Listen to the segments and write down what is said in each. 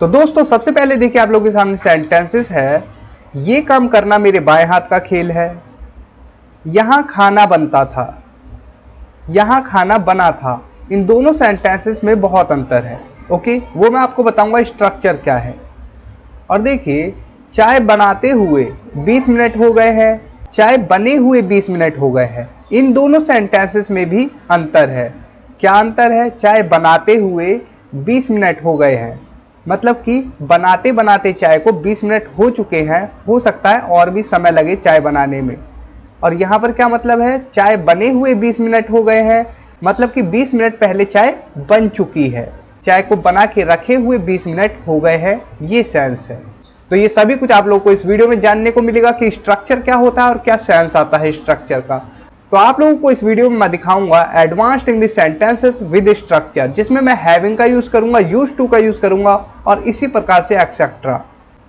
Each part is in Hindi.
तो दोस्तों सबसे पहले देखिए आप लोगों के सामने सेंटेंसेस है। ये काम करना मेरे बाएं हाथ का खेल है। यहाँ खाना बनता था, यहाँ खाना बना था। इन दोनों सेंटेंसेस में बहुत अंतर है। ओके, वो मैं आपको बताऊंगा स्ट्रक्चर क्या है। और देखिए, चाय बनाते हुए 20 मिनट हो गए हैं, चाय बने हुए 20 मिनट हो गए हैं। इन दोनों सेंटेंसेस में भी अंतर है। क्या अंतर है? चाय बनाते हुए 20 मिनट हो गए हैं, मतलब कि बनाते बनाते चाय को 20 मिनट हो चुके हैं, हो सकता है और भी समय लगे चाय बनाने में। और यहाँ पर क्या मतलब है? चाय बने हुए 20 मिनट हो गए हैं, मतलब कि 20 मिनट पहले चाय बन चुकी है। चाय को बना के रखे हुए 20 मिनट हो गए हैं, ये सेंस है। तो ये सभी कुछ आप लोगों को इस वीडियो में जानने को मिलेगा कि स्ट्रक्चर क्या होता है और क्या सेंस आता है स्ट्रक्चर का। तो आप लोगों को इस वीडियो में मैं दिखाऊंगा advanced English sentences with structure, जिसमें मैं हैविंग का यूज करूंगा, यूज टू का यूज करूंगा और इसी प्रकार से एक्सेट्रा।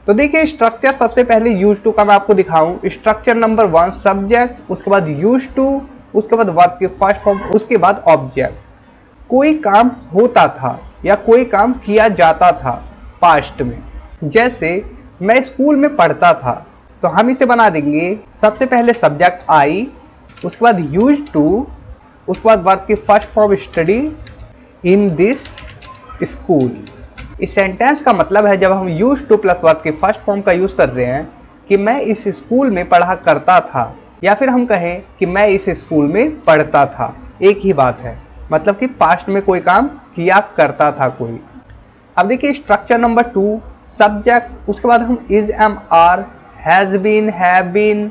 तो देखिए स्ट्रक्चर, सबसे पहले यूज टू का मैं आपको दिखाऊं। स्ट्रक्चर नंबर 1 सब्जेक्ट, उसके बाद यूज टू, उसके बाद वर्ब की फर्स्ट फॉर्म, उसके बाद ऑब्जेक्ट। कोई काम होता था या कोई काम किया जाता था पास्ट में। जैसे मैं स्कूल में पढ़ता था, तो हम इसे बना देंगे सबसे पहले सब्जेक्ट आई, उसके बाद यूज टू, उसके बाद वर्ब की first form study in this school. इस सेंटेंस का मतलब है जब हम यूज टू प्लस वर्ब की फर्स्ट फॉर्म का यूज कर रहे हैं कि मैं इस स्कूल में पढ़ा करता था, या फिर हम कहें कि मैं इस स्कूल में पढ़ता था, एक ही बात है। मतलब कि पास्ट में कोई काम किया करता था कोई। अब देखिए स्ट्रक्चर नंबर 2 सब्जेक्ट, उसके बाद हम is, am, are, has been, have been,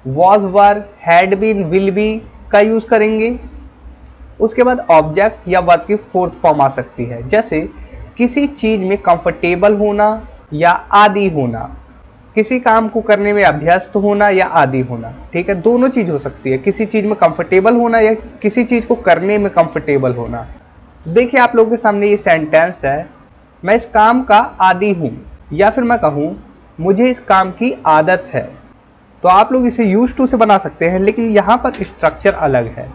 was, were, had been, will be का यूज करेंगे। उसके बाद ऑब्जेक्ट या वर्ब की फोर्थ फॉर्म आ सकती है, जैसे किसी चीज में कंफर्टेबल होना या आदी होना, किसी काम को करने में अभ्यस्त होना या आदी होना। ठीक है, दोनों चीज हो सकती है, किसी चीज में कंफर्टेबल होना या किसी चीज को करने में कंफर्टेबल होना। देखिए आप लोगों के सामने ये सेंटेंस है, मैं इस काम का आदी हूँ, या फिर मैं कहूँ मुझे इस काम की आदत है। तो आप लोग इसे यूज टू से बना सकते हैं, लेकिन यहाँ पर स्ट्रक्चर अलग है।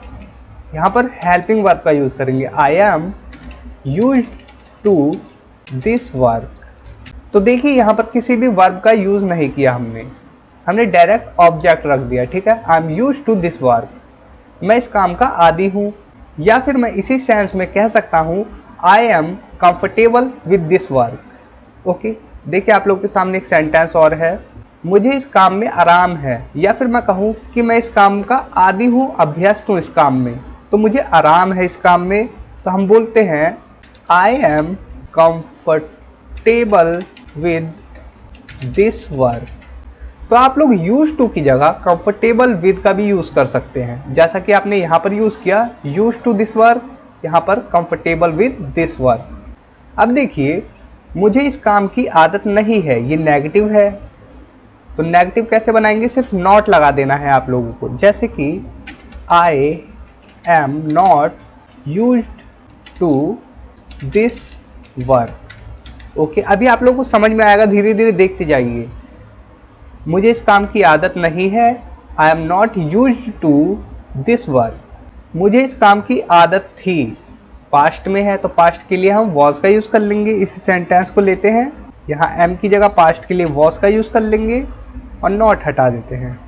यहाँ पर हेल्पिंग वर्ब का यूज करेंगे। I am use to this work. तो देखिए यहाँ पर किसी भी वर्ब का यूज नहीं किया हमने डायरेक्ट ऑब्जेक्ट रख दिया। ठीक है, I am use to this work, मैं इस काम का आदी हूँ। या फिर मैं इसी सेंस में कह सकता हूँ I am comfortable with this work. Okay, देखिए आप लोग के सामने एक सेंटेंस और है, मुझे इस काम में आराम है। या फिर मैं कहूँ कि मैं इस काम का आदी हूँ, अभ्यस्त हूँ इस काम में, तो मुझे आराम है इस काम में। तो हम बोलते हैं I am comfortable with this work. तो आप लोग यूज टू की जगह कंफर्टेबल विद का भी यूज कर सकते हैं, जैसा कि आपने यहाँ पर यूज किया यूज टू दिस वर्क, यहाँ पर कंफर्टेबल विद दिस वर्क। अब देखिए मुझे इस काम की आदत नहीं है, ये नेगेटिव है। तो नेगेटिव कैसे बनाएंगे? सिर्फ नॉट लगा देना है आप लोगों को, जैसे कि I am not used to this work. Okay, अभी आप लोगों को समझ में आएगा, धीरे धीरे देखते जाइए। मुझे इस काम की आदत नहीं है, I am not used to this work. मुझे इस काम की आदत थी, पास्ट में है तो पास्ट के लिए हम वॉज का यूज़ कर लेंगे। इस सेंटेंस को लेते हैं, यहाँ एम की जगह पास्ट के लिए वॉज का यूज़ कर लेंगे और नॉट हटा देते हैं।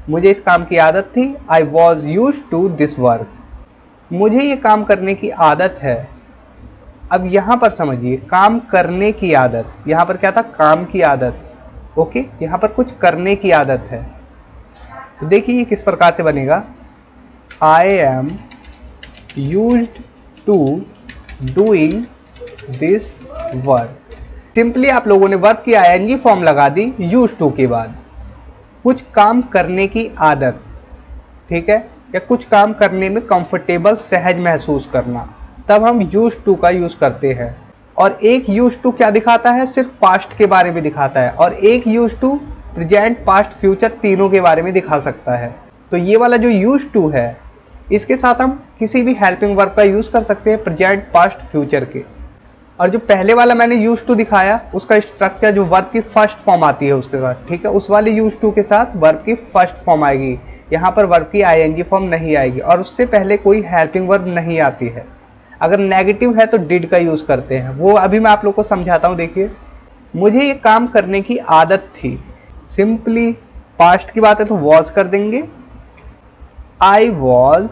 मुझे इस काम की आदत थी, I was use to this work. मुझे ये काम करने की आदत है। अब यहाँ पर समझिए, काम करने की आदत, यहाँ पर क्या था? काम की आदत। ओके, यहाँ पर कुछ करने की आदत है। तो देखिए ये किस प्रकार से बनेगा, I am used to doing this work. Simply आप लोगों ने वर्ब की आईएनजी फॉर्म लगा दी यूज टू के बाद। कुछ काम करने की आदत, ठीक है, या कुछ काम करने में कंफर्टेबल, सहज महसूस करना, तब हम यूज टू का यूज करते हैं। और एक यूज टू क्या दिखाता है? सिर्फ पास्ट के बारे में दिखाता है, और एक use to present, past, future तीनों के बारे में दिखा सकता है। तो ये वाला जो यूज टू है, इसके साथ हम किसी भी हेल्पिंग वर्ब का यूज कर सकते हैं, प्रेजेंट, पास्ट, फ्यूचर के। और जो पहले वाला मैंने यूज टू दिखाया, उसका स्ट्रक्चर जो वर्ब की फर्स्ट फॉर्म आती है उसके साथ, ठीक है, उस वाले यूज टू के साथ वर्ब की फर्स्ट फॉर्म आएगी। यहाँ पर वर्ब की आईएनजी फॉर्म नहीं आएगी और उससे पहले कोई हेल्पिंग वर्ब नहीं आती है। अगर नेगेटिव है तो डिड का यूज़ करते हैं, वो अभी मैं आप लोग को समझाता हूँ। देखिए, मुझे ये काम करने की आदत थी, सिंपली पास्ट की बात है तो वॉज कर देंगे। I was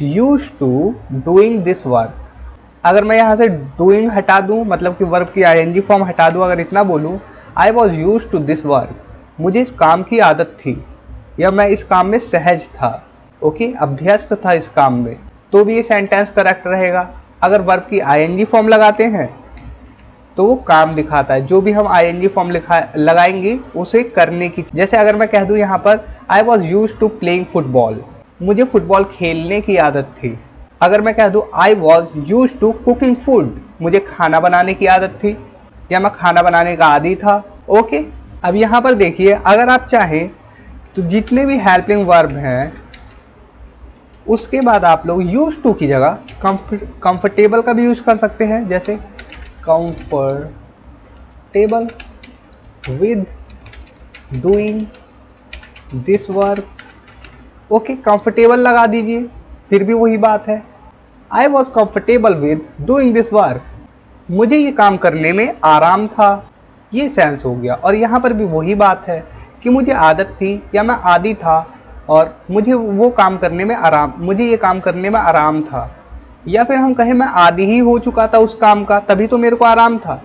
use to doing this work. अगर मैं यहाँ से डूइंग हटा दूँ, मतलब कि वर्ब की आईएनजी फॉर्म हटा दूँ, अगर इतना बोलूँ I was use to this work, मुझे इस काम की आदत थी या मैं इस काम में सहज था, ओके, अभ्यस्त था इस काम में, तो भी ये सेंटेंस करेक्ट रहेगा। अगर वर्ब की आईएनजी फॉर्म लगाते हैं तो वो काम दिखाता है, जो भी हम आईएनजी फॉर्म लगाएंगे उसे करने की। जैसे अगर मैं कह दूं यहाँ पर I was use to playing football, मुझे फुटबॉल खेलने की आदत थी। अगर मैं कह दूं I was use to cooking food, मुझे खाना बनाने की आदत थी या मैं खाना बनाने का आदी था, ओके। अब यहाँ पर देखिए, अगर आप चाहें तो जितने भी हेल्पिंग वर्ब हैं उसके बाद आप लोग यूज टू की जगह कंफर्टेबल का भी यूज कर सकते हैं, जैसे comfortable with doing this work, okay, comfortable लगा दीजिए, फिर भी वही बात है। I was comfortable with doing this work, मुझे ये काम करने में आराम था, ये सेंस हो गया। और यहाँ पर भी वही बात है कि मुझे आदत थी या मैं आदी था और मुझे वो काम करने में आराम, मुझे ये काम करने में आराम था, या फिर हम कहें मैं आदी ही हो चुका था उस काम का, तभी तो मेरे को आराम था।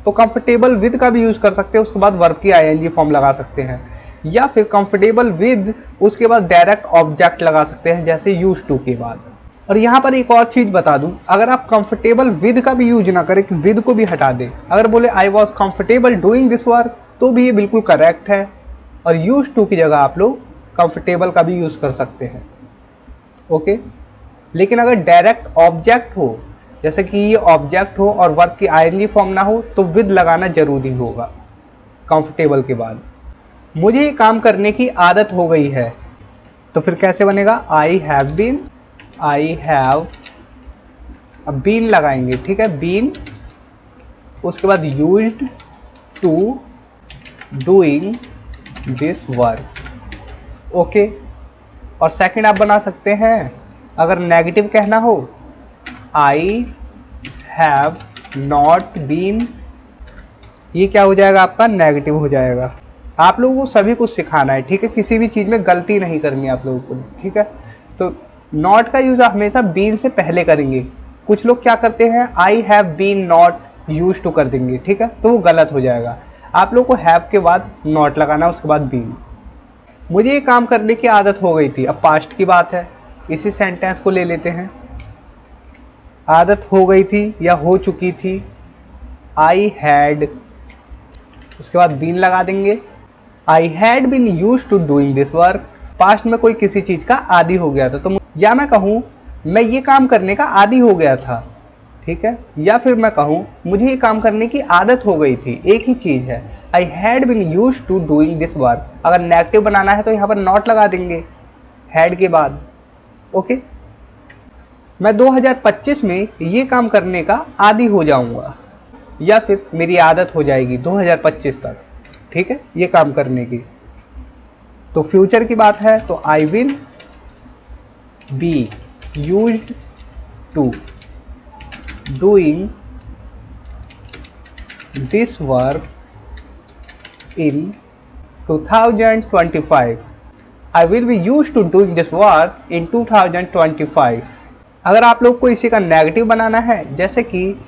तो कंफर्टेबल विद का भी यूज़ कर सकते हैं, उसके बाद वर्ब की आईएनजी फॉर्म लगा सकते हैं, या फिर कंफर्टेबल विद उसके बाद डायरेक्ट ऑब्जेक्ट लगा सकते हैं, जैसे यूज टू के बाद। और यहाँ पर एक और चीज़ बता दूँ, अगर आप कंफर्टेबल विद का भी यूज ना करें कि विद को भी हटा दें, अगर बोले I was comfortable doing this work, तो भी ये बिल्कुल करेक्ट है। और यूज टू की जगह आप लोग कंफर्टेबल का भी यूज़ कर सकते हैं, ओके। लेकिन अगर डायरेक्ट ऑब्जेक्ट हो, जैसे कि ये ऑब्जेक्ट हो और वर्ब की आईएनजी फॉर्म ना हो, तो विद लगाना जरूरी होगा कंफर्टेबल के बाद। मुझे ये काम करने की आदत हो गई है, तो फिर कैसे बनेगा, I have been, I have, अब बीन लगाएंगे, ठीक है, बीन, उसके बाद used to doing this work, okay. और सेकंड आप बना सकते हैं, अगर नेगेटिव कहना हो, आई हैव नॉट बीन, ये क्या हो जाएगा आपका, नेगेटिव हो जाएगा। आप लोगों को सभी कुछ सिखाना है, ठीक है, किसी भी चीज़ में गलती नहीं करनी है आप लोगों को, ठीक है। तो नॉट का यूज़ हमेशा बीन से पहले करेंगे। कुछ लोग क्या करते हैं, I have been not use to कर देंगे, ठीक है, तो वो गलत हो जाएगा। आप लोग को हैव के बाद नॉट लगाना, उसके बाद बीन। मुझे ये काम करने की आदत हो गई थी, अब पास्ट की बात है, इसी सेंटेंस को ले लेते हैं। आदत हो गई थी या हो चुकी थी, आई हैड, उसके बाद बीन लगा देंगे। I had been use to doing this work, past में कोई किसी चीज़ का आदी हो गया था, तो या मैं कहूँ मैं ये काम करने का आदी हो गया था, ठीक है, या फिर मैं कहूँ मुझे ये काम करने की आदत हो गई थी, एक ही चीज़ है। I had been use to doing this work, अगर नेगेटिव बनाना है तो यहाँ पर नॉट लगा देंगे हैड के बाद, ओके। मैं 2025 में ये काम करने का आदी हो जाऊंगा, या फिर मेरी आदत हो जाएगी 2025 तक, ठीक है, ये काम करने की। तो फ्यूचर की बात है तो I will be used to doing this work in 2025, I will be used to doing this work in 2025। अगर आप लोग को इसी का नेगेटिव बनाना है, जैसे कि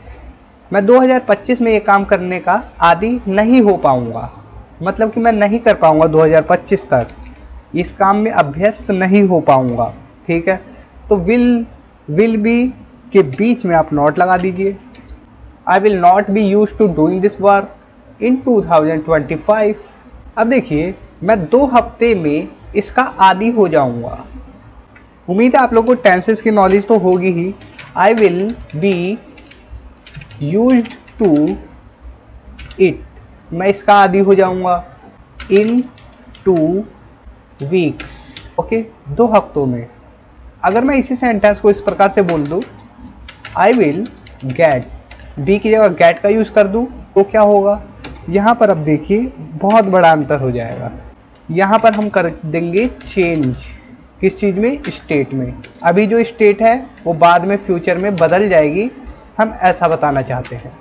मैं 2025 में ये काम करने का आदी नहीं हो पाऊंगा, मतलब कि मैं नहीं कर पाऊंगा 2025 तक, इस काम में अभ्यस्त नहीं हो पाऊंगा, ठीक है, तो विल बी के बीच में आप नॉट लगा दीजिए। I will not be use to doing this work in 2025। अब देखिए, मैं 2 हफ्ते में इसका आदी हो जाऊंगा। उम्मीद है आप लोगों को टेंसेस की नॉलेज तो होगी ही। I will be used to it, मैं इसका आदी हो जाऊंगा इन 2 वीक्स, ओके, 2 हफ्तों में। अगर मैं इसी सेंटेंस को इस प्रकार से बोल दूं, आई विल गेट, बी की जगह गेट का यूज़ कर दूं, तो क्या होगा, यहाँ पर अब देखिए बहुत बड़ा अंतर हो जाएगा। यहाँ पर हम कर देंगे चेंज, किस चीज़ में? स्टेट में। अभी जो स्टेट है वो बाद में फ्यूचर में बदल जाएगी, हम ऐसा बताना चाहते हैं।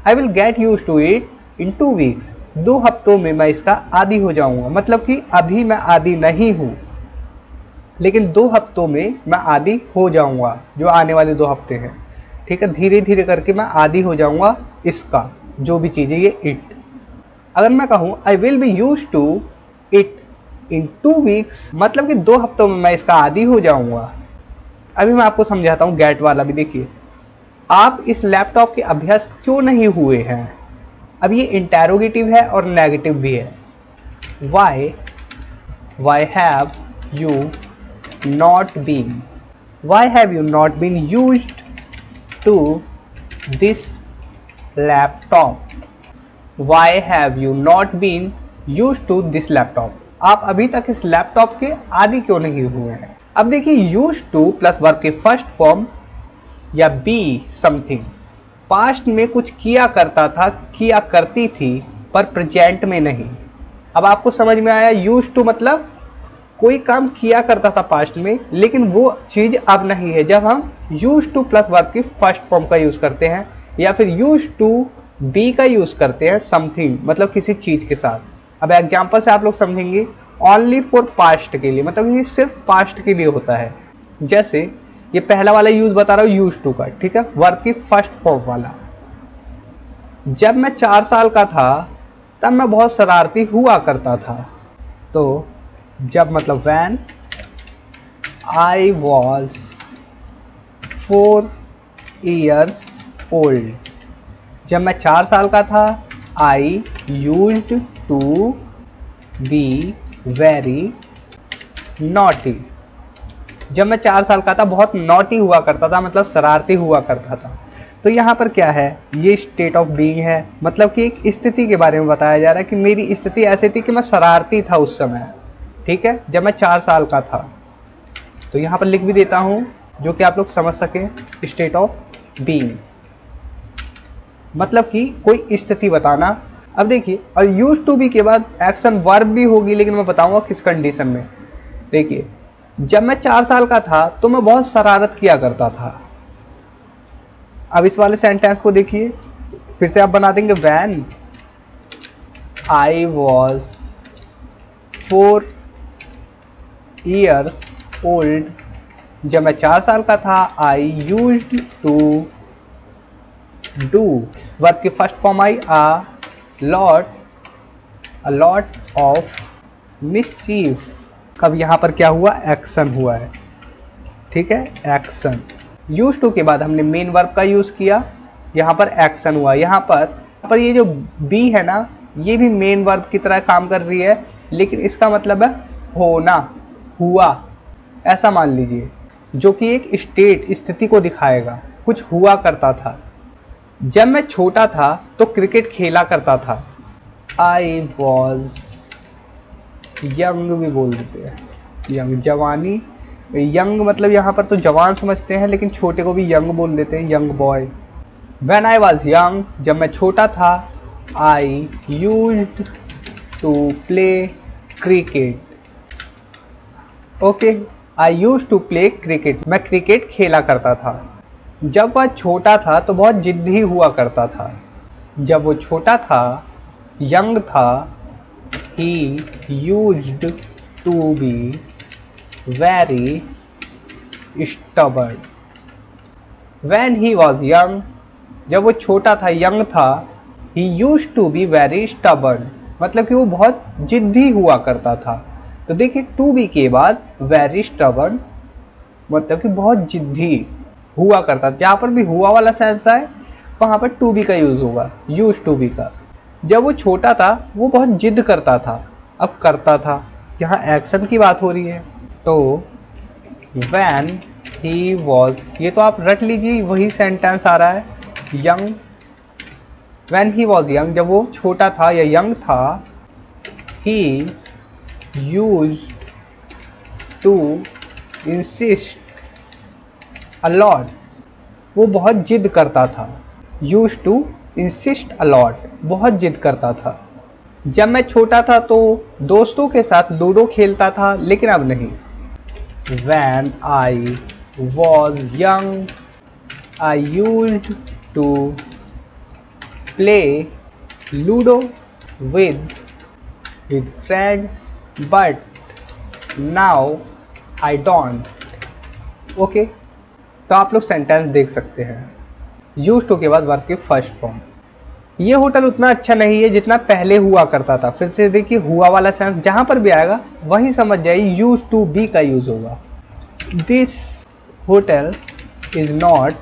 I will get use to it in 2 weeks. 2 हफ्तों में मैं इसका आदी हो जाऊंगा। मतलब कि अभी मैं आदी नहीं हूँ, लेकिन 2 हफ्तों में मैं आदी हो जाऊंगा, जो आने वाले 2 हफ्ते हैं। ठीक है, धीरे धीरे करके मैं आदी हो जाऊंगा इसका, जो भी चीज़ है ये इट। अगर मैं कहूँ I will be use to it in 2 weeks, मतलब कि 2 हफ्तों में मैं इसका आदी हो जाऊंगा। अभी मैं आपको समझाता हूँ गेट वाला भी। देखिए, आप इस लैपटॉप के अभ्यस्त क्यों नहीं हुए हैं? अब ये इंटेरोगेटिव है और नेगेटिव भी है। Why have you not been, why have you not been used to this laptop, why have you not been used to this laptop. आप अभी तक इस लैपटॉप के आदी क्यों नहीं हुए हैं? अब देखिए, यूज टू प्लस वर्ब के फर्स्ट फॉर्म या बी समथिंग, पास्ट में कुछ किया करता था, किया करती थी, पर प्रेजेंट में नहीं। अब आपको समझ में आया? यूज टू मतलब कोई काम किया करता था पास्ट में, लेकिन वो चीज़ अब नहीं है जब हम यूज टू प्लस वर्ब की फर्स्ट फॉर्म का यूज़ करते हैं, या फिर यूज टू बी का यूज़ करते हैं समथिंग, मतलब किसी चीज़ के साथ। अब एग्जाम्पल से आप लोग समझेंगे। ओनली फॉर पास्ट के लिए, मतलब ये सिर्फ पास्ट के लिए होता है। जैसे ये पहला वाला यूज बता रहा हूँ यूज टू का, ठीक है, वर्ब की फर्स्ट फॉर्म वाला। जब मैं 4 साल का था तब मैं बहुत शरारती हुआ करता था। तो जब मतलब when I was 4 years old, जब मैं 4 साल का था, I used to be very naughty. जब मैं 4 साल का था बहुत नॉटी हुआ करता था, मतलब शरारती हुआ करता था। तो यहाँ पर क्या है? ये स्टेट ऑफ बीइंग है, मतलब कि एक स्थिति के बारे में बताया जा रहा है कि मेरी स्थिति ऐसी थी कि मैं शरारती था उस समय। ठीक है, जब मैं 4 साल का था। तो यहाँ पर लिख भी देता हूँ जो कि आप लोग समझ सकें। स्टेट ऑफ बीइंग मतलब कि कोई स्थिति बताना। अब देखिए, और यूज टू बी के बाद एक्शन वर्ब भी होगी, लेकिन मैं बताऊंगा किस कंडीशन में। देखिए, जब मैं 4 साल का था तो मैं बहुत शरारत किया करता था। अब इस वाले सेंटेंस को देखिए, फिर से आप बना देंगे। When I was 4 years old, जब मैं 4 साल का था, I used to do, verb की first form I a lot of mischief। कब यहाँ पर क्या हुआ? एक्शन हुआ है। ठीक है, एक्शन। यूज टू के बाद हमने मेन वर्ब का यूज किया, यहाँ पर एक्शन हुआ। यहाँ पर ये जो बी है ना, ये भी मेन वर्ब की तरह काम कर रही है, लेकिन इसका मतलब है होना, हुआ, ऐसा मान लीजिए, जो कि एक स्टेट, स्थिति को दिखाएगा। कुछ हुआ करता था। जब मैं छोटा था तो क्रिकेट खेला करता था। आई वॉज यंग भी बोल देते हैं, यंग, जवानी। यंग मतलब यहाँ पर तो जवान समझते हैं, लेकिन छोटे को भी यंग बोल देते हैं, young boy. When I was young, जब मैं छोटा था, I used to play cricket. Okay, I used to play cricket, मैं क्रिकेट खेला करता था। जब वह छोटा था तो बहुत जिद्दी हुआ करता था। जब वो छोटा था, यंग था, he used to be very stubborn. When he was young, जब वो छोटा था, यंग था, he used to be very stubborn, मतलब कि वो बहुत जिद्दी हुआ करता था। तो देखिए, टू बी के बाद वेरी स्टबर्न, मतलब कि बहुत जिद्दी हुआ करता था। जहाँ पर भी हुआ वाला सेंस आए वहाँ पर टू बी का यूज़ होगा, यूज टू बी का। जब वो छोटा था वो बहुत जिद करता था। अब करता था, यहाँ एक्शन की बात हो रही है। तो व्हेन ही वॉज, ये तो आप रट लीजिए, वही सेंटेंस आ रहा है। Young, when he was young, जब वो छोटा था या यंग था, he used to insist a lot, वो बहुत जिद करता था। यूज टू इंसिस्ट अलॉट, बहुत जिद करता था। जब मैं छोटा था तो दोस्तों के साथ लूडो खेलता था, लेकिन अब नहीं। When I was young, I used to play Ludo with friends, but now I don't. Okay तो आप लोग सेंटेंस देख सकते हैं। यूज टू के बाद वर्ब की फर्स्ट फॉर्म। ये होटल उतना अच्छा नहीं है जितना पहले हुआ करता था। फिर से देखिए हुआ वाला सेंस जहाँ पर भी आएगा वहीं समझ जाइए यूज टू बी का यूज होगा। This hotel is not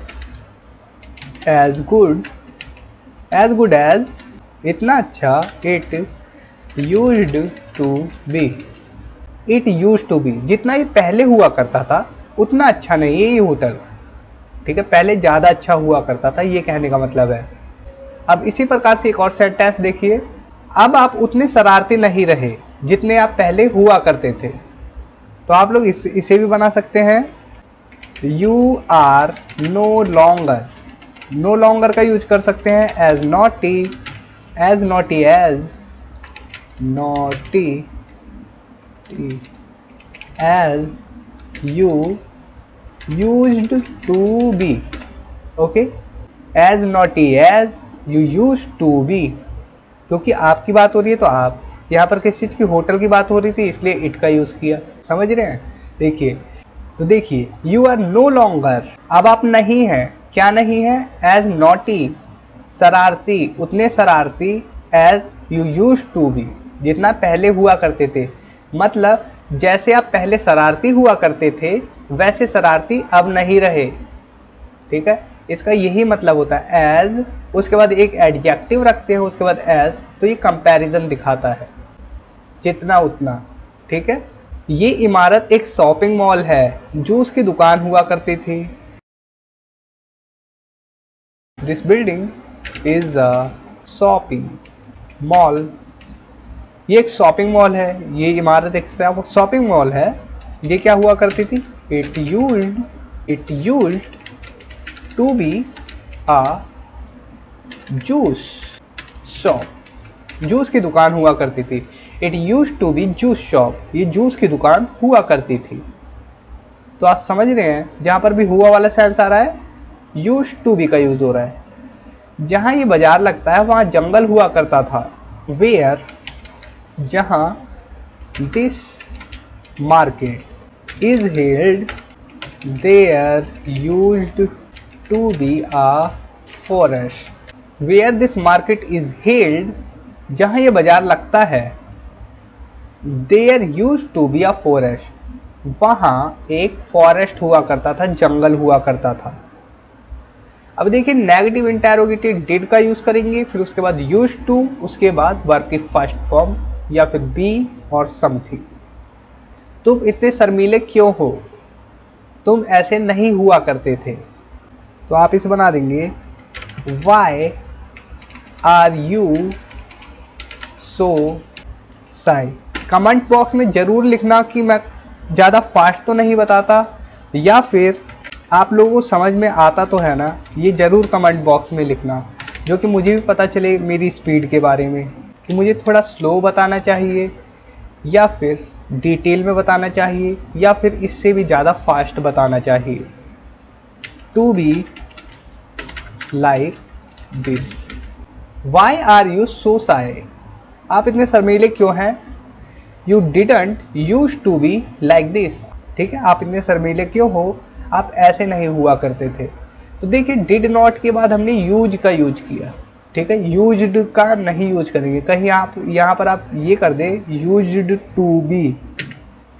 as good as इतना अच्छा it used to be. It use to be जितना ये पहले हुआ करता था उतना अच्छा नहीं है ये होटल, ठीक है, पहले ज़्यादा अच्छा हुआ करता था, ये कहने का मतलब है। अब इसी प्रकार से एक और सेंटेंस देखिए, अब आप उतने शरारती नहीं रहे जितने आप पहले हुआ करते थे। तो आप लोग इसे भी बना सकते हैं, you are no longer. No longer का यूज कर सकते हैं as naughty as you used to be. Okay, as naughty as you use to be, क्योंकि आपकी बात हो रही है तो आप, यहाँ पर किस चीज़ की, होटल की बात हो रही थी इसलिए इट का यूज़ किया। समझ रहे हैं? देखिए तो देखिए यू आर नो लॉन्गर, अब आप नहीं हैं, क्या नहीं है, एज नॉटी शरारती, उतने शरारती, as you use to be जितना पहले हुआ करते थे। मतलब जैसे आप पहले शरारती हुआ करते थे वैसे शरारती अब नहीं रहे, ठीक है, इसका यही मतलब होता है। एज उसके बाद एक एडजेक्टिव रखते हैं उसके बाद एज, तो ये कंपैरिजन दिखाता है, जितना उतना, ठीक है। ये इमारत एक शॉपिंग मॉल है, जूस की दुकान हुआ करती थी। This building is a shopping mall. ये एक शॉपिंग मॉल है, ये इमारत एक शॉपिंग मॉल है। ये क्या हुआ करती थी, it used to be a juice shop, juice की दुकान हुआ करती थी। It used to be juice shop, ये जूस की दुकान हुआ करती थी। तो आप समझ रहे हैं, जहाँ पर भी हुआ वाला सेंस आ रहा है यूज्ड टू बी का यूज हो रहा है। जहाँ ये बाजार लगता है वहाँ जंगल हुआ करता था। वेयर, जहाँ, this market is held, there used to be a forest. Where this market is held, जहाँ ये बाजार लगता है, there used to be a forest, वहाँ एक फॉरेस्ट हुआ करता था, जंगल हुआ करता था। अब देखिए नेगेटिव इंटेरोगेटिव डिड का यूज करेंगे, फिर उसके बाद यूज टू, उसके बाद वर्ब की फर्स्ट फॉर्म या फिर बी और समथिंग। तुम इतने शर्मीले क्यों हो, तुम ऐसे नहीं हुआ करते थे। तो आप इसे बना देंगे, वाई आर यू सो शाई। कमेंट बॉक्स में ज़रूर लिखना कि मैं ज़्यादा फास्ट तो नहीं बताता, या फिर आप लोगों को समझ में आता तो है ना, ये ज़रूर कमेंट बॉक्स में लिखना, जो कि मुझे भी पता चले मेरी स्पीड के बारे में, कि मुझे थोड़ा स्लो बताना चाहिए या फिर डिटेल में बताना चाहिए या फिर इससे भी ज़्यादा फास्ट बताना चाहिए। To be like this. Why are you so shy, आप इतने शर्मीले क्यों हैं। You didn't use to be like this, ठीक है, आप इतने शर्मीले क्यों हो, आप ऐसे नहीं हुआ करते थे। तो देखिए डिड नॉट के बाद हमने यूज का यूज किया, ठीक है, यूज्ड का नहीं यूज करेंगे। कहीं आप यहाँ पर आप ये कर दें यूज्ड टू बी,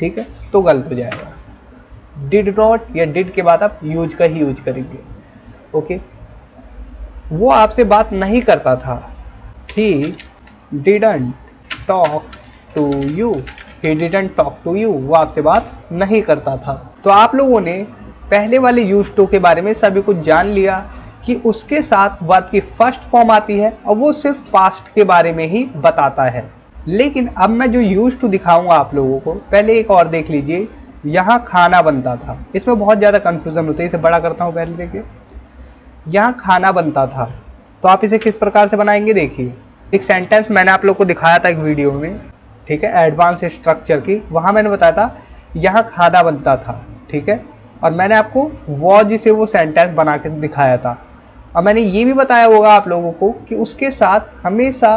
ठीक है, तो गलत हो जाएगा। डिड नॉट या डिड के बाद आप यूज का ही यूज करेंगे। ओके, वो आपसे बात नहीं करता था। He didn't talk to you, he didn't talk to you, वो आपसे बात नहीं करता था। तो आप लोगों ने पहले वाले यूज टू के बारे में सभी कुछ जान लिया कि उसके साथ वर्ब की फर्स्ट फॉर्म आती है और वो सिर्फ पास्ट के बारे में ही बताता है। लेकिन अब मैं जो यूज टू दिखाऊंगा आप लोगों को, पहले एक और देख लीजिए, यहाँ खाना बनता था। इसमें बहुत ज़्यादा कन्फ्यूजन होता है, इसे बड़ा करता हूँ, पहले देखिए, यहाँ खाना बनता था। तो आप इसे किस प्रकार से बनाएंगे, देखिए एक सेंटेंस मैंने आप लोग को दिखाया था एक वीडियो में, ठीक है, एडवांस स्ट्रक्चर की, वहाँ मैंने बताया था यहाँ खाना बनता था, ठीक है। और मैंने आपको वॉज से वो सेंटेंस बना के दिखाया था। और मैंने ये भी बताया होगा आप लोगों को कि उसके साथ हमेशा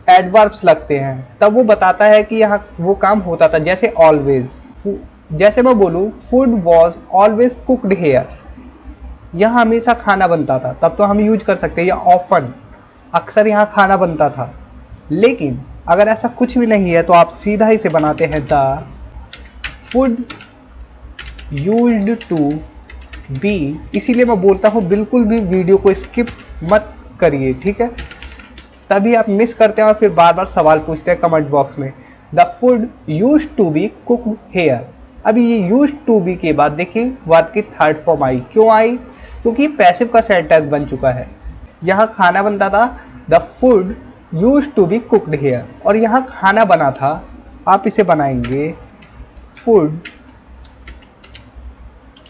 एडवर्ब्स लगते हैं, तब वो बताता है कि यहाँ वो काम होता था। जैसे ऑलवेज, जैसे मैं बोलूँ food was always cooked here, यहाँ हमेशा खाना बनता था, तब तो हम यूज कर सकते हैं। या ऑफन, अक्सर यहाँ खाना बनता था। लेकिन अगर ऐसा कुछ भी नहीं है तो आप सीधा इसे बनाते हैं the food used to be. इसीलिए मैं बोलता हूँ बिल्कुल भी वीडियो को स्किप मत करिए, ठीक है। तभी आप मिस करते हैं और फिर बार बार सवाल पूछते हैं कमेंट बॉक्स में। The food used to be cooked here. अभी ये यूज्ड टू बी के बाद देखिए वर्ब की थर्ड फॉर्म आई। क्यों आई? क्योंकि पैसिव का सेंटेंस बन चुका है। यहाँ खाना बनता था, the food used to be cooked here, और यहाँ खाना बना था, आप इसे बनाएंगे फूड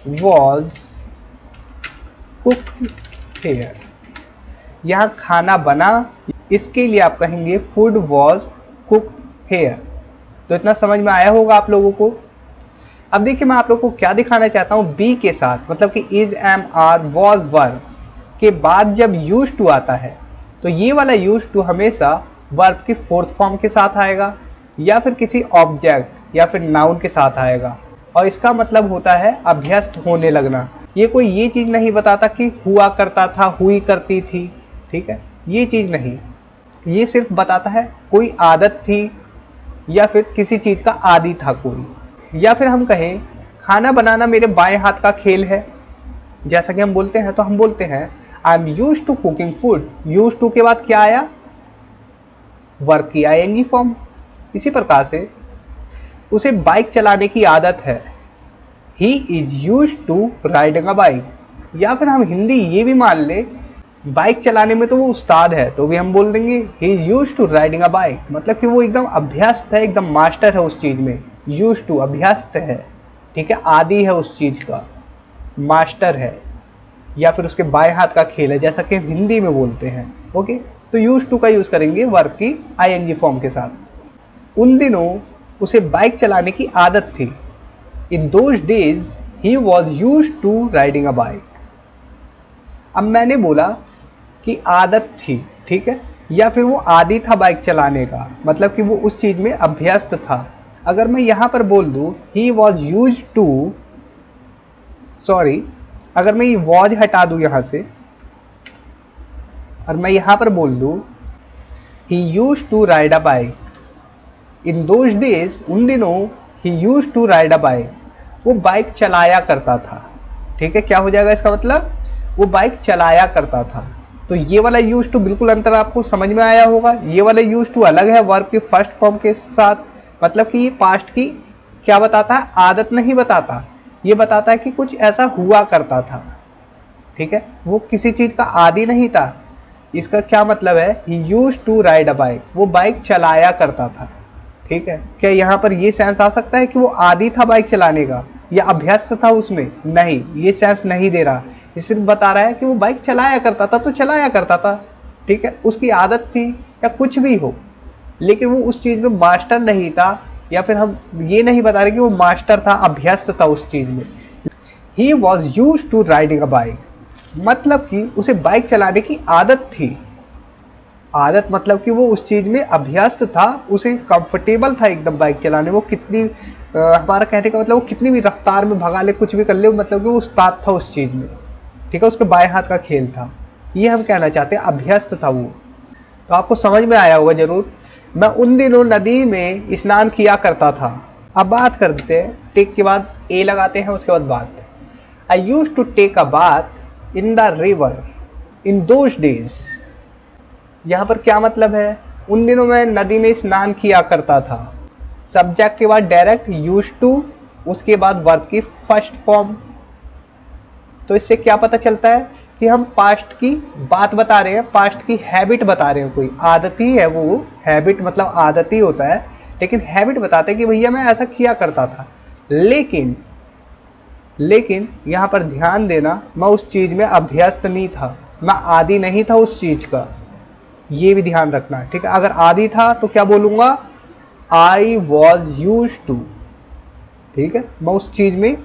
वॉज कुक्ड हेयर। यहाँ खाना बना, इसके लिए आप कहेंगे फूड वॉज कुक्ड हेयर। तो इतना समझ में आया होगा आप लोगों को। अब देखिए मैं आप लोगों को क्या दिखाना चाहता हूँ बी के साथ, मतलब कि is, am, are, was, verb के बाद जब यूज टू आता है तो ये वाला यूज टू हमेशा वर्ब की फोर्थ फॉर्म के साथ आएगा या फिर किसी ऑब्जेक्ट या फिर नाउन के साथ आएगा। और इसका मतलब होता है अभ्यस्त होने लगना। ये कोई ये चीज़ नहीं बताता कि हुआ करता था, हुई करती थी, ठीक है, ये चीज़ नहीं। ये सिर्फ बताता है कोई आदत थी या फिर किसी चीज़ का आदी था कोई। या फिर हम कहें खाना बनाना मेरे बाएं हाथ का खेल है, जैसा कि हम बोलते हैं, तो हम बोलते हैं I am use to cooking food. Use to के बाद क्या आया? वर्ब की आईएनजी फॉर्म। इसी प्रकार से उसे बाइक चलाने की आदत है, he is use to riding a bike. या फिर हम हिंदी ये भी मान ले बाइक चलाने में तो वो उस्ताद है, तो भी हम बोल देंगे he is use to riding a bike, मतलब कि वो एकदम अभ्यस्त है, एकदम मास्टर है उस चीज़ में। यूज टू अभ्यस्त है, ठीक है, आदी है उस चीज़ का, मास्टर है, या फिर उसके बाएं हाथ का खेल है, जैसा कि हिंदी में बोलते हैं। ओके, तो यूज टू का यूज़ करेंगे वर्ब की आईएनजी फॉर्म के साथ। उन दिनों उसे बाइक चलाने की आदत थी। In those days he was use to riding a bike. अब मैंने बोला कि आदत थी, ठीक है, या फिर वो आदी था बाइक चलाने का, मतलब कि वो उस चीज़ में अभ्यस्त था। अगर मैं यहाँ पर बोल दूँ he was use to, sorry, अगर मैं ये वॉज हटा दूँ यहाँ से और मैं यहाँ पर बोल दूँ he use to ride a bike. In those days, उन दिनों, he use to ride a bike, वो बाइक चलाया करता था, ठीक है। क्या हो जाएगा इसका मतलब? वो बाइक चलाया करता था। तो ये वाला यूज टू बिल्कुल अंतर आपको समझ में आया होगा। ये वाला यूज टू अलग है वर्ब की फर्स्ट फॉर्म के साथ, मतलब कि ये पास्ट की क्या बताता है? आदत नहीं बताता, ये बताता है कि कुछ ऐसा हुआ करता था, ठीक है, वो किसी चीज़ का आदी नहीं था। इसका क्या मतलब है? He use to ride a bike, वो बाइक चलाया करता था, ठीक है। क्या यहाँ पर ये सेंस आ सकता है कि वो आदी था बाइक चलाने का या अभ्यस्त था उसमें? नहीं, ये सेंस नहीं दे रहा। ये सिर्फ बता रहा है कि वो बाइक चलाया करता था, तो चलाया करता था, ठीक है, उसकी आदत थी या कुछ भी हो, लेकिन वो उस चीज़ में मास्टर नहीं था, या फिर हम ये नहीं बता रहे कि वो मास्टर था, अभ्यस्त था उस चीज़ में। He was use to riding a bike, मतलब कि उसे बाइक चलाने की आदत थी। आदत मतलब कि वो उस चीज़ में अभ्यस्त था, उसे कंफर्टेबल था एकदम बाइक चलाने। वो कितनी हमारा कहने का मतलब वो कितनी भी रफ्तार में भगा ले, कुछ भी कर ले, मतलब कि वो उस्ताद था उस चीज़ में, ठीक है, उसके बाएं हाथ का खेल था। ये हम कहना चाहते हैं, अभ्यस्त था वो। तो आपको समझ में आया होगा ज़रूर। मैं उन दिनों नदी में स्नान किया करता था। अब बात करते हैं, टेक के बाद ए लगाते हैं, उसके बाद बात। I use to take a bath in the river in those days. यहाँ पर क्या मतलब है? उन दिनों मैं नदी में स्नान किया करता था। सब्जेक्ट के बाद डायरेक्ट यूज टू, उसके बाद वर्ब की फर्स्ट फॉर्म। तो इससे क्या पता चलता है कि हम पास्ट की बात बता रहे हैं, पास्ट की हैबिट बता रहे हैं। कोई आदत ही है वो, हैबिट मतलब आदत ही होता है, लेकिन हैबिट बताते हैं कि भैया मैं ऐसा किया करता था। लेकिन यहाँ पर ध्यान देना, मैं उस चीज़ में अभ्यस्त नहीं था, मैं आदी नहीं था उस चीज़ का, ये भी ध्यान रखना, ठीक है। अगर आदी था तो क्या बोलूँगा? आई वॉज यूज टू, ठीक है, मैं उस चीज़ में,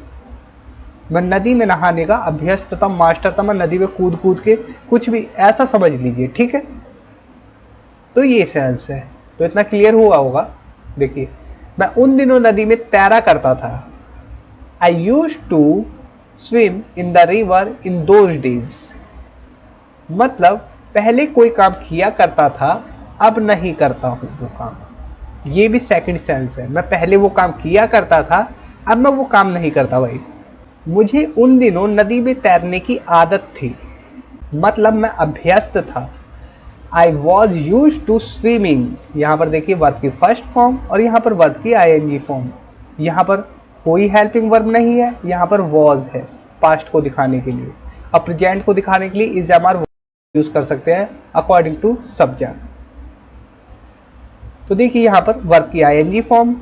मैं नदी में नहाने का अभ्यस्त था, मास्टर था, मैं नदी में कूद कूद के, कुछ भी ऐसा समझ लीजिए, ठीक है। तो ये सेंस है, तो इतना क्लियर हुआ होगा। देखिए, मैं उन दिनों नदी में तैरा करता था। I use to swim in the river in those days. मतलब पहले कोई काम किया करता था, अब नहीं करता हूँ वो काम। ये भी सेकंड सेंस है, मैं पहले वो काम किया करता था, अब मैं वो काम नहीं करता भाई। मुझे उन दिनों नदी में तैरने की आदत थी, मतलब मैं अभ्यस्त था। I was use to swimming, यहाँ पर देखिए वर्ब की फर्स्ट फॉर्म और यहाँ पर वर्ब की आईएनजी फॉर्म। यहाँ पर कोई हेल्पिंग वर्ब नहीं है, यहाँ पर वॉज है पास्ट को दिखाने के लिए। अब प्रेजेंट को दिखाने के लिए इज एम आर यूज कर सकते हैं अकॉर्डिंग टू सब्जेक्ट। तो देखिए यहाँ पर वर्ब की आईएनजी फॉर्म,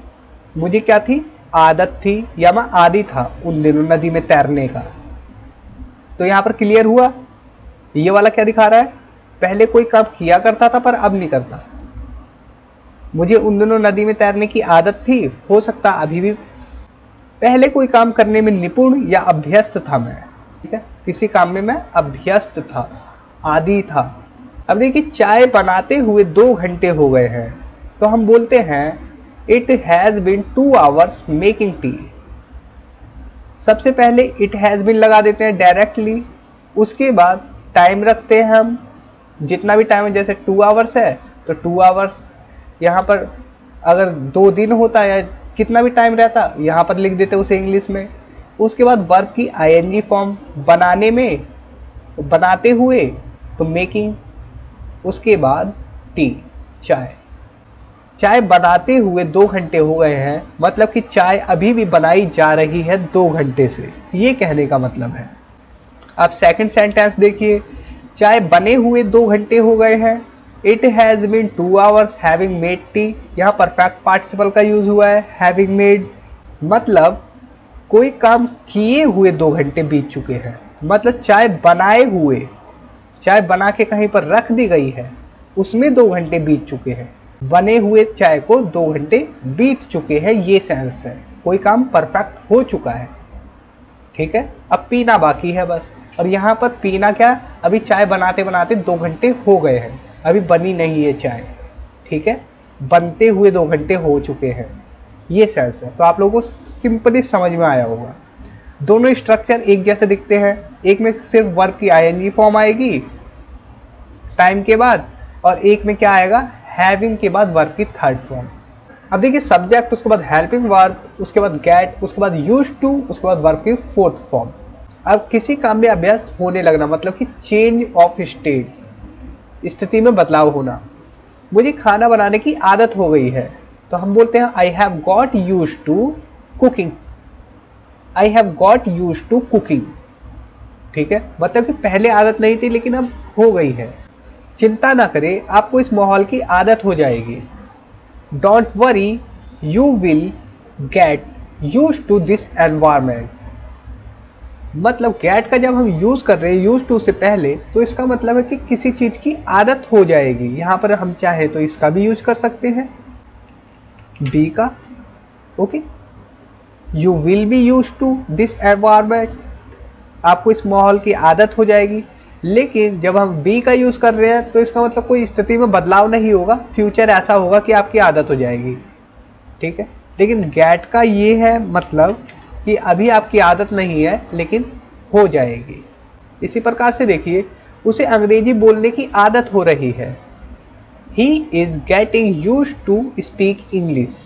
मुझे क्या थी, आदत थी, या मैं आदी था उन दिनों नदी में तैरने का। तो यहाँ पर क्लियर हुआ। ये वाला क्या दिखा रहा है, पहले कोई काम किया करता था पर अब नहीं करता। मुझे उन दिनों नदी में तैरने की आदत थी, हो सकता अभी भी। पहले कोई काम करने में निपुण या अभ्यस्त था मैं, ठीक है, किसी काम में मैं अभ्यस्त था, आदी था। अब देखिए, चाय बनाते हुए 2 घंटे हो गए हैं, तो हम बोलते हैं it has been 2 hours making tea. सबसे पहले इट हैज़ बीन लगा देते हैं डायरेक्टली, उसके बाद टाइम रखते हैं हम, जितना भी टाइम है, जैसे 2 आवर्स है तो 2 आवर्स। यहाँ पर अगर 2 दिन होता है या कितना भी टाइम रहता, यहाँ पर लिख देते उसे इंग्लिश में। उसके बाद वर्ब की आईएनजी फॉर्म, बनाने में, बनाते हुए तो मेकिंग, उसके बाद टी, चाय। चाय बनाते हुए 2 घंटे हो गए हैं, मतलब कि चाय अभी भी बनाई जा रही है 2 घंटे से, ये कहने का मतलब है। अब सेकंड सेंटेंस देखिए, चाय बने हुए 2 घंटे हो गए हैं। It has been 2 hours having made tea, यहाँ परफेक्ट पार्टिसिपल का यूज हुआ है, हैविंग मेड। मतलब कोई काम किए हुए 2 घंटे बीत चुके हैं, मतलब चाय बनाए हुए, चाय बना के कहीं पर रख दी गई है, उसमें 2 घंटे बीत चुके हैं। बने हुए चाय को 2 घंटे बीत चुके हैं, ये सेंस है, कोई काम परफेक्ट हो चुका है, ठीक है। अब पीना बाकी है बस, और यहाँ पर पीना क्या, अभी चाय बनाते बनाते 2 घंटे हो गए हैं, अभी बनी नहीं है चाय, ठीक है, बनते हुए 2 घंटे हो चुके हैं, ये सेंस है। तो आप लोगों को सिंपली समझ में आया होगा। दोनों स्ट्रक्चर एक जैसे दिखते हैं, एक में सिर्फ वर्ब की आईएनजी फॉर्म आएगी टाइम के बाद, और एक में क्या आएगा, हैविंग के बाद वर्ब की थर्ड फॉर्म। अब देखिए, सब्जेक्ट, उसके बाद हेल्पिंग वर्ब, उसके बाद गेट, उसके बाद यूज टू, उसके बाद वर्ब की 4th फॉर्म। अब किसी काम में अभ्यस्त होने लगना, मतलब कि चेंज ऑफ स्टेट, स्थिति में बदलाव होना। मुझे खाना बनाने की आदत हो गई है, तो हम बोलते हैं I have got use to cooking. I have got use to cooking, ठीक है, मतलब कि पहले आदत नहीं थी लेकिन अब हो गई है। चिंता ना करें, आपको इस माहौल की आदत हो जाएगी। Don't worry, you will get use to this environment. मतलब गेट का जब हम यूज कर रहे हैं यूज टू से पहले, तो इसका मतलब है कि किसी चीज की आदत हो जाएगी। यहाँ पर हम चाहे तो इसका भी यूज कर सकते हैं, बी का, okay. You will be use to this environment, आपको इस माहौल की आदत हो जाएगी। लेकिन जब हम बी का यूज़ कर रहे हैं तो इसका मतलब कोई स्थिति में बदलाव नहीं होगा, फ्यूचर ऐसा होगा कि आपकी आदत हो जाएगी, ठीक है। लेकिन गेट का ये है मतलब कि अभी आपकी आदत नहीं है लेकिन हो जाएगी। इसी प्रकार से देखिए, उसे अंग्रेजी बोलने की आदत हो रही है। He is getting use to speak English,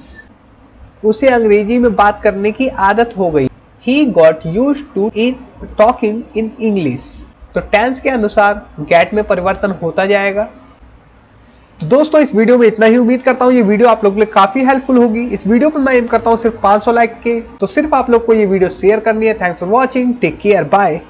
उसे अंग्रेजी में बात करने की आदत हो गई। He got use to in talking in English. तो टेंस के अनुसार गेट में परिवर्तन होता जाएगा। तो दोस्तों, इस वीडियो में इतना ही। उम्मीद करता हूँ ये वीडियो आप लोगों के लिए काफी हेल्पफुल होगी। इस वीडियो पर मैं एम करता हूँ सिर्फ 500 लाइक के, तो सिर्फ आप लोग को ये वीडियो शेयर करनी है। Thanks for watching, take care, bye.